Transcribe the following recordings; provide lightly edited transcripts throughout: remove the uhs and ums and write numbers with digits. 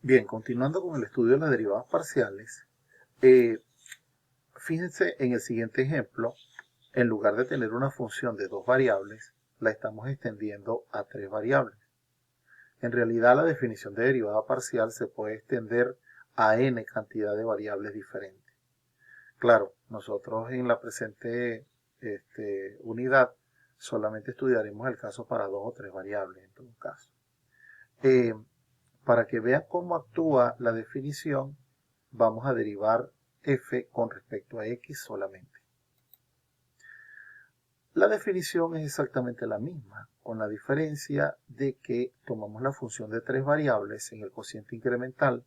Bien, continuando con el estudio de las derivadas parciales, eh, fíjense en el siguiente ejemplo, en lugar de tener una función de dos variables, la estamos extendiendo a tres variables. En realidad la definición de derivada parcial se puede extender a n cantidad de variables diferentes. Claro, nosotros en la presente unidad solamente estudiaremos el caso para dos o tres variables en todo caso. Eh, Para que vean cómo actúa la definición, vamos a derivar f con respecto a x solamente. La definición es exactamente la misma, con la diferencia de que tomamos la función de tres variables en el cociente incremental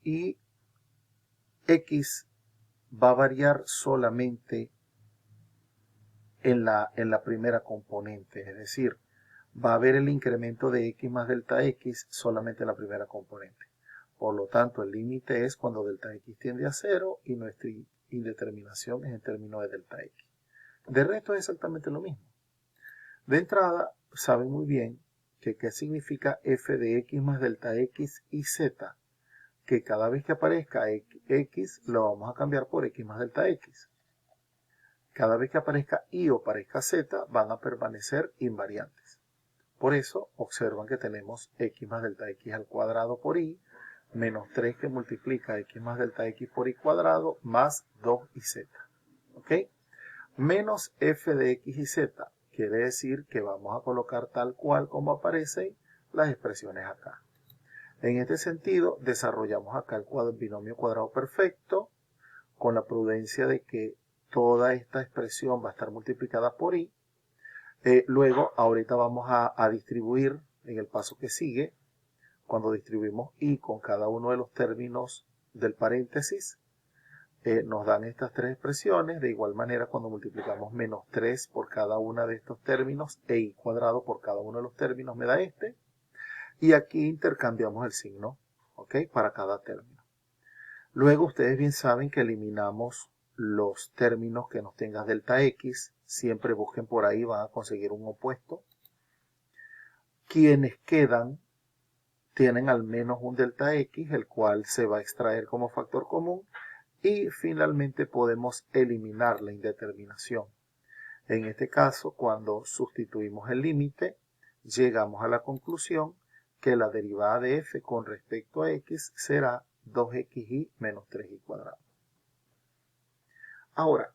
y x va a variar solamente en la primera componente, es decir, va a haber el incremento de x más delta x solamente en la primera componente. Por lo tanto, el límite es cuando delta x tiende a 0 y nuestra indeterminación es en términos de delta x. De resto es exactamente lo mismo. De entrada, saben muy bien que qué significa f de x más delta x y z, que cada vez que aparezca x lo vamos a cambiar por x más delta x. Cada vez que aparezca y o aparezca z van a permanecer invariantes. Por eso observan que tenemos x más delta x al cuadrado por y, menos 3 que multiplica x más delta x por y cuadrado, más 2y. ¿Ok? Menos f de x y z. Quiere decir que vamos a colocar tal cual como aparecen las expresiones acá. En este sentido, desarrollamos acá el binomio cuadrado perfecto, con la prudencia de que toda esta expresión va a estar multiplicada por y. Luego, ahorita vamos a distribuir en el paso que sigue, cuando distribuimos y con cada uno de los términos del paréntesis, nos dan estas tres expresiones. De igual manera, cuando multiplicamos menos 3 por cada una de estos términos e y cuadrado por cada uno de los términos me da este. Y aquí intercambiamos el signo, ¿ok? Para cada término. Luego ustedes bien saben que eliminamos los términos que nos tengan delta x. Siempre busquen por ahí, van a conseguir un opuesto. Quienes quedan tienen al menos un delta x, el cual se va a extraer como factor común. Y finalmente podemos eliminar la indeterminación. En este caso, cuando sustituimos el límite, llegamos a la conclusión que la derivada de f con respecto a x será 2xy menos 3y cuadrado. Ahora,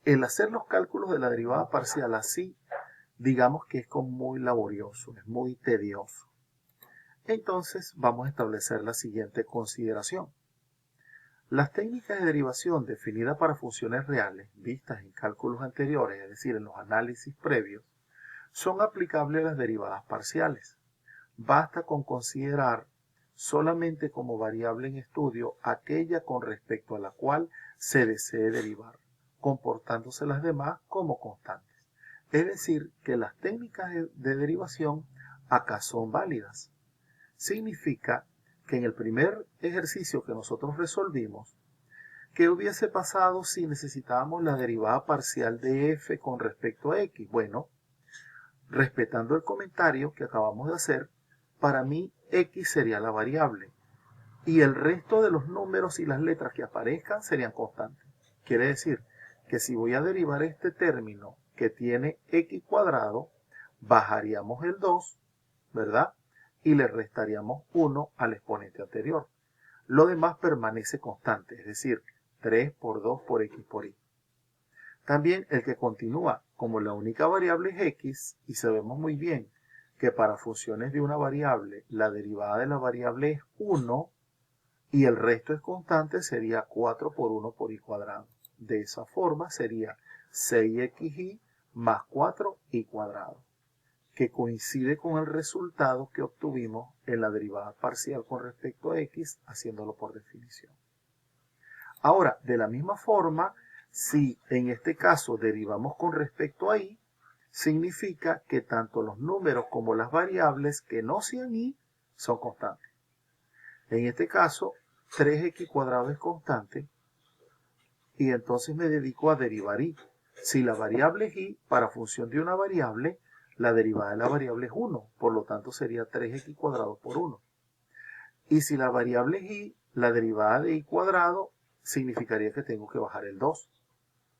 el hacer los cálculos de la derivada parcial así, digamos que es como muy laborioso, es muy tedioso. Entonces vamos a establecer la siguiente consideración. Las técnicas de derivación definidas para funciones reales, vistas en cálculos anteriores, es decir, en los análisis previos, son aplicables a las derivadas parciales. Basta con considerar solamente como variable en estudio aquella con respecto a la cual se desee derivar, comportándose las demás como constantes. Es decir, que las técnicas de derivación acá son válidas. Significa que en el primer ejercicio que nosotros resolvimos, ¿qué hubiese pasado si necesitábamos la derivada parcial de f con respecto a x? Bueno, respetando el comentario que acabamos de hacer, para mí x sería la variable y el resto de los números y las letras que aparezcan serían constantes. Quiere decir que si voy a derivar este término que tiene x cuadrado, bajaríamos el 2, ¿verdad? Y le restaríamos 1 al exponente anterior. Lo demás permanece constante, es decir, 3 por 2 por x por y. También el que continúa como la única variable es x, y sabemos muy bien que para funciones de una variable, la derivada de la variable es 1 y el resto es constante, sería 4 por 1 por y cuadrado. De esa forma sería 6xy más 4y cuadrado, que coincide con el resultado que obtuvimos en la derivada parcial con respecto a x, haciéndolo por definición. Ahora, de la misma forma, si en este caso derivamos con respecto a y, significa que tanto los números como las variables que no sean y son constantes. En este caso, 3x cuadrado es constante y entonces me dedico a derivar y. Si la variable es y, para función de una variable, la derivada de la variable es 1, por lo tanto sería 3x cuadrado por 1. Y si la variable es y, la derivada de y cuadrado significaría que tengo que bajar el 2.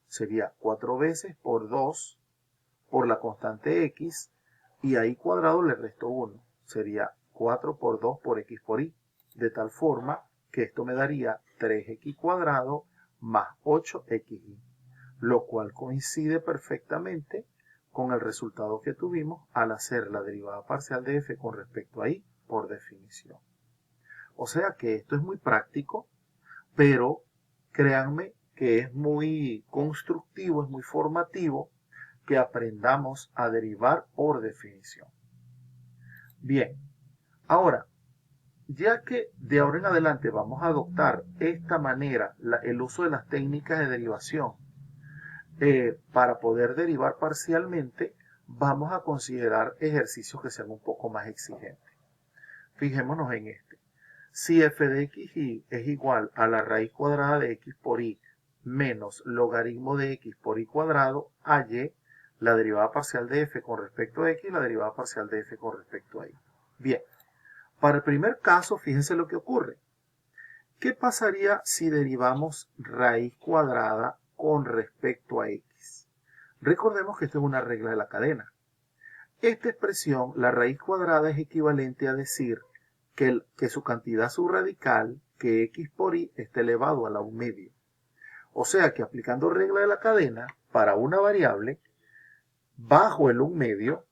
Sería 4 veces por 2 por la constante x, y a y cuadrado le resto 1. Sería 4 por 2 por x por y, de tal forma que esto me daría 3x cuadrado más 8xy, lo cual coincide perfectamente con el resultado que tuvimos al hacer la derivada parcial de f con respecto a y por definición. O sea que esto es muy práctico, pero créanme que es muy constructivo, es muy formativo que aprendamos a derivar por definición. Bien, ahora, ya que de ahora en adelante vamos a adoptar esta manera, el uso de las técnicas de derivación, para poder derivar parcialmente, vamos a considerar ejercicios que sean un poco más exigentes. Fijémonos en este. Si f de xy es igual a la raíz cuadrada de x por y menos logaritmo de x por y cuadrado, halle la derivada parcial de f con respecto a x y la derivada parcial de f con respecto a y. Bien, para el primer caso, fíjense lo que ocurre. ¿Qué pasaría si derivamos raíz cuadrada con respecto a x? Recordemos que esto es una regla de la cadena. Esta expresión, la raíz cuadrada, es equivalente a decir que su cantidad subradical, que x por y, está elevado a la 1 medio. O sea que aplicando regla de la cadena, para una variable, bajo el 1 medio,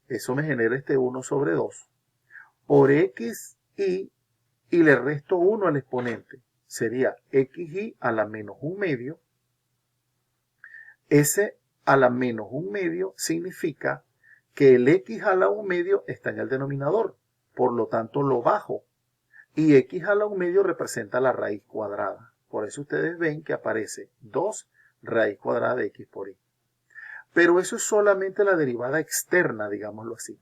eso me genera este 1 sobre 2, por x y le resto 1 al exponente. Sería xy a la menos 1 medio. Ese a la menos 1 medio significa que el x a la 1 medio está en el denominador, por lo tanto lo bajo. Y x a la 1 medio representa la raíz cuadrada. Por eso ustedes ven que aparece 2 raíz cuadrada de x por y. Pero eso es solamente la derivada externa, digámoslo así.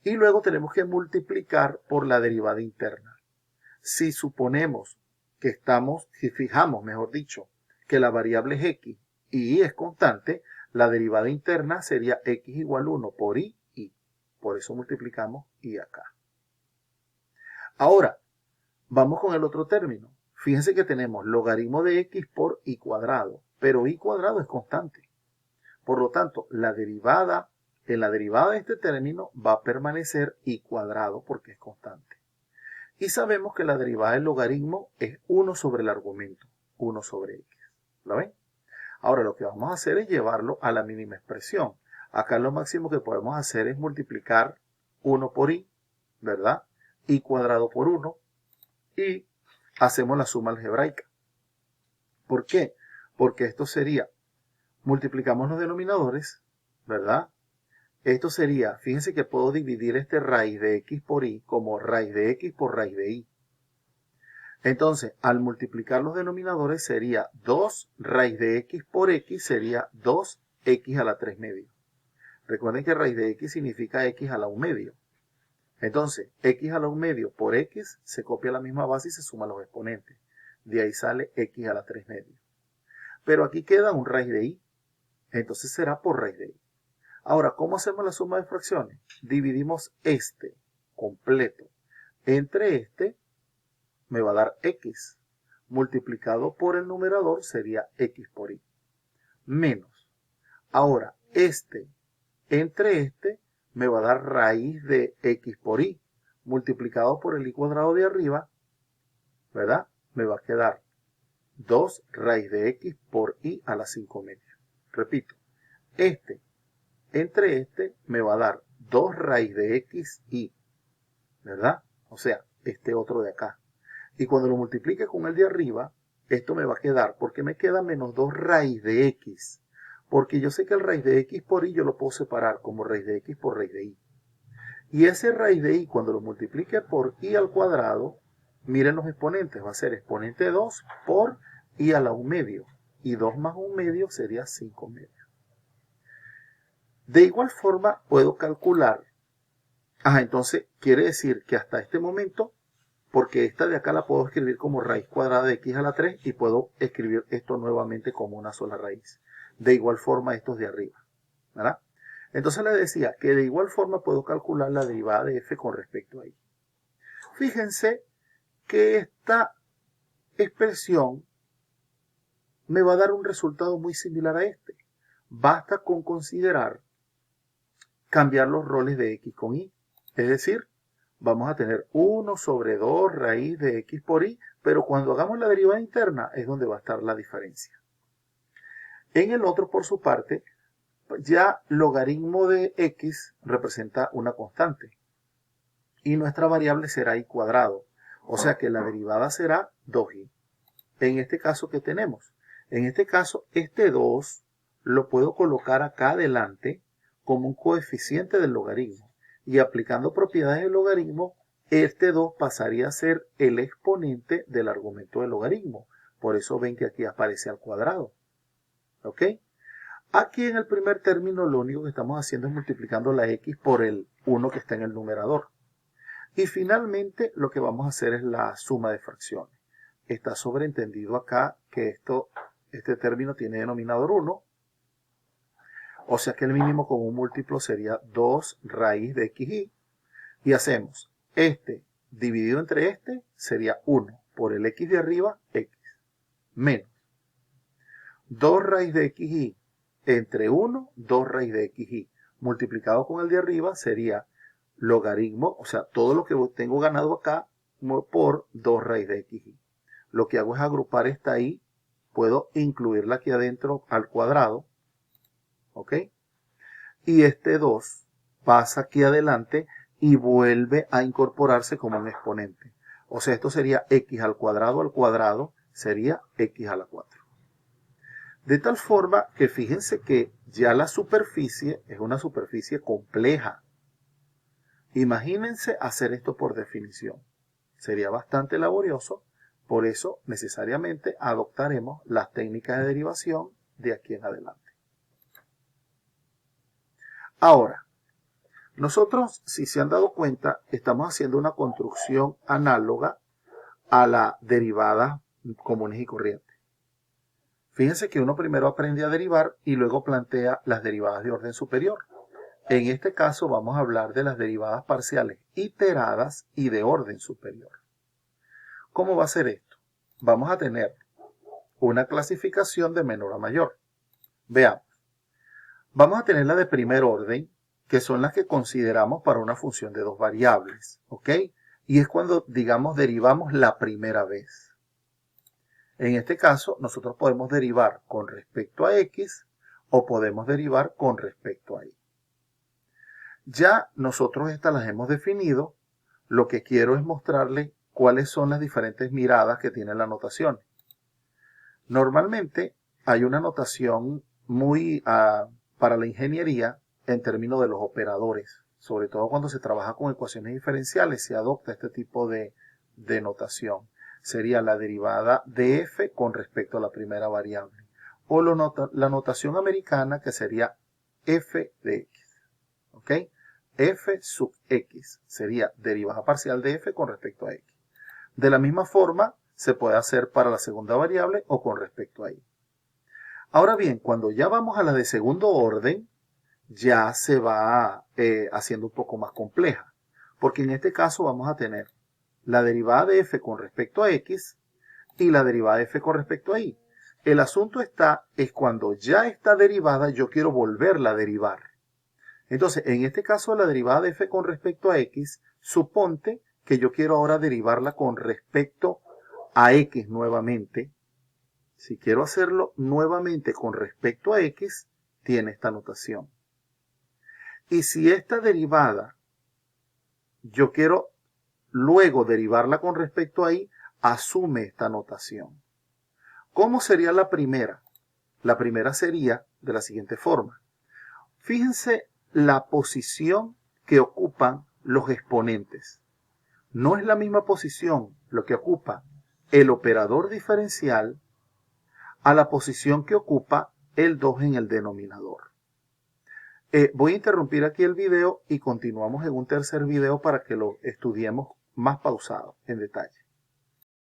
Y luego tenemos que multiplicar por la derivada interna. Si suponemos que si fijamos, mejor dicho, que la variable es x y y es constante, la derivada interna sería x igual 1 por y. Por eso multiplicamos y acá. Ahora, vamos con el otro término. Fíjense que tenemos logaritmo de x por y cuadrado, pero y cuadrado es constante. Por lo tanto, en la derivada de este término va a permanecer y cuadrado porque es constante. Y sabemos que la derivada del logaritmo es 1 sobre el argumento, 1 sobre x. ¿Lo ven? Ahora lo que vamos a hacer es llevarlo a la mínima expresión. Acá lo máximo que podemos hacer es multiplicar 1 por y, ¿verdad? Y cuadrado por 1 y hacemos la suma algebraica. ¿Por qué? Porque esto sería, multiplicamos los denominadores, ¿verdad? Esto sería, fíjense que puedo dividir este raíz de x por y como raíz de x por raíz de y. Entonces, al multiplicar los denominadores sería 2 raíz de x por x sería 2x a la 3 medio. Recuerden que raíz de x significa x a la 1 medio. Entonces, x a la 1 medio por x se copia la misma base y se suma los exponentes. De ahí sale x a la 3 medio. Pero aquí queda un raíz de y. Entonces será por raíz de y. Ahora, ¿cómo hacemos la suma de fracciones? Dividimos este completo entre este, me va a dar x, multiplicado por el numerador sería x por y, menos. Ahora, este entre este me va a dar raíz de x por y, multiplicado por el y cuadrado de arriba, ¿verdad? Me va a quedar 2 raíz de x por y a la 5 media. Repito, este entre este me va a dar 2 raíz de x y, ¿verdad? O sea, este otro de acá. Y cuando lo multiplique con el de arriba, esto me va a quedar, porque me queda menos 2 raíz de x. Porque yo sé que el raíz de x por y yo lo puedo separar como raíz de x por raíz de y. Y ese raíz de y, cuando lo multiplique por y al cuadrado, miren los exponentes, va a ser exponente 2 por y a la 1 medio. Y 2 más 1 medio sería 5 medios. De igual forma puedo calcular, entonces quiere decir que hasta este momento, porque esta de acá la puedo escribir como raíz cuadrada de x a la 3 y puedo escribir esto nuevamente como una sola raíz. De igual forma estos de arriba, ¿verdad? Entonces les decía que de igual forma puedo calcular la derivada de f con respecto a y. Fíjense que esta expresión me va a dar un resultado muy similar a este. Basta con considerar cambiar los roles de x con y. Es decir, vamos a tener 1 sobre 2 raíz de x por y, pero cuando hagamos la derivada interna es donde va a estar la diferencia. En el otro, por su parte, ya logaritmo de x representa una constante y nuestra variable será y cuadrado, o sea que la derivada será 2y. En este caso, ¿qué tenemos? En este caso, este 2 lo puedo colocar acá adelante como un coeficiente del logaritmo y aplicando propiedades del logaritmo, este 2 pasaría a ser el exponente del argumento del logaritmo. Por eso ven que aquí aparece al cuadrado. ¿Ok? Aquí en el primer término lo único que estamos haciendo es multiplicando la x por el 1 que está en el numerador. Y finalmente lo que vamos a hacer es la suma de fracciones. Está sobreentendido acá que este término tiene denominador 1. O sea que el mínimo común múltiplo sería 2 raíz de xy. Y hacemos este dividido entre este sería 1 por el x de arriba, x, menos 2 raíz de xy entre 1, 2 raíz de xy, multiplicado con el de arriba sería logaritmo, o sea, todo lo que tengo ganado acá por 2 raíz de xy. Lo que hago es agrupar esta y, puedo incluirla aquí adentro al cuadrado, ¿ok? Y este 2 pasa aquí adelante y vuelve a incorporarse como un exponente. O sea, esto sería x al cuadrado, sería x a la 4. De tal forma que fíjense que ya la superficie es una superficie compleja. Imagínense hacer esto por definición. Sería bastante laborioso, por eso necesariamente adoptaremos las técnicas de derivación de aquí en adelante. Ahora, nosotros, si se han dado cuenta, estamos haciendo una construcción análoga a la derivada comunes y corrientes. Fíjense que uno primero aprende a derivar y luego plantea las derivadas de orden superior. En este caso vamos a hablar de las derivadas parciales iteradas y de orden superior. ¿Cómo va a ser esto? Vamos a tener una clasificación de menor a mayor. Veamos. Vamos a tener la de primer orden, que son las que consideramos para una función de dos variables, ¿ok? Y es cuando, digamos, derivamos la primera vez. En este caso, nosotros podemos derivar con respecto a x o podemos derivar con respecto a y. Ya nosotros estas las hemos definido. Lo que quiero es mostrarles cuáles son las diferentes miradas que tiene la notación. Normalmente hay una notación muy para la ingeniería en términos de los operadores. Sobre todo cuando se trabaja con ecuaciones diferenciales se adopta este tipo de notación. Sería la derivada de f con respecto a la primera variable. O la notación americana que sería f de x. ¿Ok? F sub x sería derivada parcial de f con respecto a x. De la misma forma se puede hacer para la segunda variable o con respecto a y. Ahora bien, cuando ya vamos a la de segundo orden, ya se va haciendo un poco más compleja. Porque en este caso vamos a tener la derivada de f con respecto a x y la derivada de f con respecto a y. El asunto es cuando ya está derivada, yo quiero volverla a derivar. Entonces, en este caso, la derivada de f con respecto a x, suponte que yo quiero ahora derivarla con respecto a x nuevamente. Si quiero hacerlo nuevamente con respecto a x, tiene esta notación. Y si esta derivada, yo quiero luego derivarla con respecto a y, asume esta notación. ¿Cómo sería la primera? La primera sería de la siguiente forma. Fíjense la posición que ocupan los exponentes. No es la misma posición lo que ocupa el operador diferencial a la posición que ocupa el 2 en el denominador. Voy a interrumpir aquí el video y continuamos en un tercer video para que lo estudiemos más pausado, en detalle.